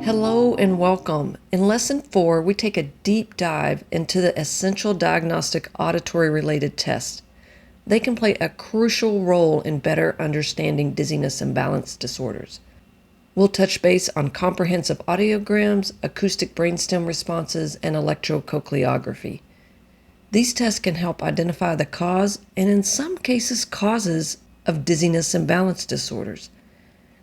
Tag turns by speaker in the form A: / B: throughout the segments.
A: Hello and welcome. In Lesson 4, we take a deep dive into the essential diagnostic auditory-related tests. They can play a crucial role in better understanding dizziness and balance disorders. We'll touch base on comprehensive audiograms, acoustic brainstem responses, and electrocochleography. These tests can help identify the cause, and in some cases causes, of dizziness and balance disorders.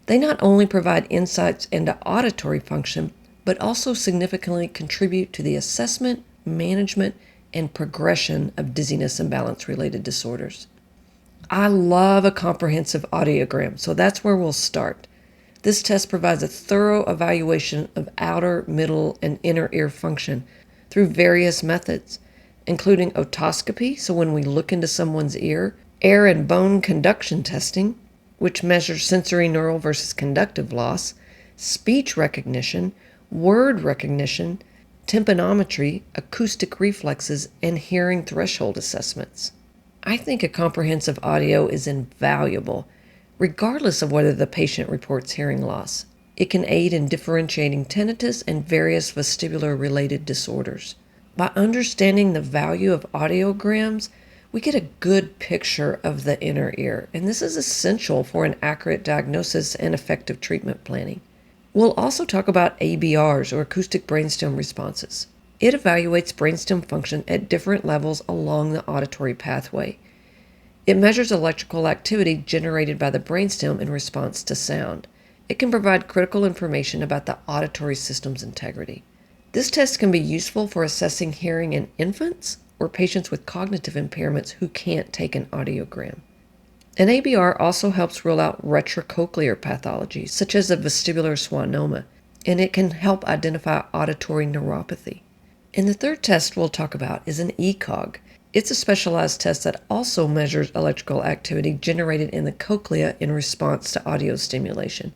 A: They not only provide insights into auditory function, but also significantly contribute to the assessment, management, and progression of dizziness and balance-related disorders. I love a comprehensive audiogram, so that's where we'll start. This test provides a thorough evaluation of outer, middle, and inner ear function through various methods, including otoscopy, so when we look into someone's ear, air and bone conduction testing, which measures sensorineural versus conductive loss, speech recognition, word recognition, tympanometry, acoustic reflexes, and hearing threshold assessments. I think a comprehensive audio is invaluable, regardless of whether the patient reports hearing loss. It can aid in differentiating tinnitus and various vestibular-related disorders. By understanding the value of audiograms, we get a good picture of the inner ear, and this is essential for an accurate diagnosis and effective treatment planning. We'll also talk about ABRs, or acoustic brainstem responses. It evaluates brainstem function at different levels along the auditory pathway. It measures electrical activity generated by the brainstem in response to sound. It can provide critical information about the auditory system's integrity. This test can be useful for assessing hearing in infants or patients with cognitive impairments who can't take an audiogram. An ABR also helps rule out retrocochlear pathology, such as a vestibular schwannoma, and it can help identify auditory neuropathy. And the third test we'll talk about is an ECohG. It's a specialized test that also measures electrical activity generated in the cochlea in response to audio stimulation.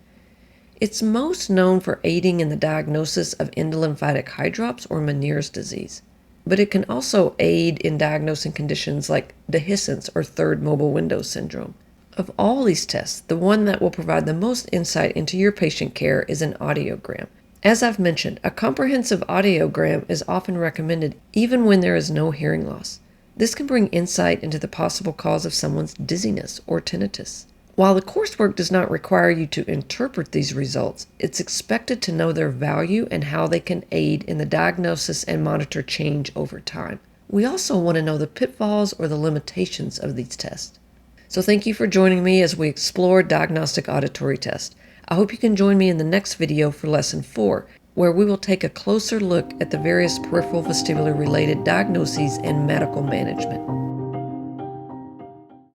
A: It's most known for aiding in the diagnosis of endolymphatic hydrops or Meniere's disease, but it can also aid in diagnosing conditions like dehiscence or third mobile window syndrome. Of all these tests, the one that will provide the most insight into your patient care is an audiogram. As I've mentioned, a comprehensive audiogram is often recommended even when there is no hearing loss. This can bring insight into the possible cause of someone's dizziness or tinnitus. While the coursework does not require you to interpret these results, it's expected to know their value and how they can aid in the diagnosis and monitor change over time. We also want to know the pitfalls or the limitations of these tests. So thank you for joining me as we explore diagnostic auditory tests. I hope you can join me in the next video for Lesson 4, where we will take a closer look at the various peripheral vestibular-related diagnoses and medical management.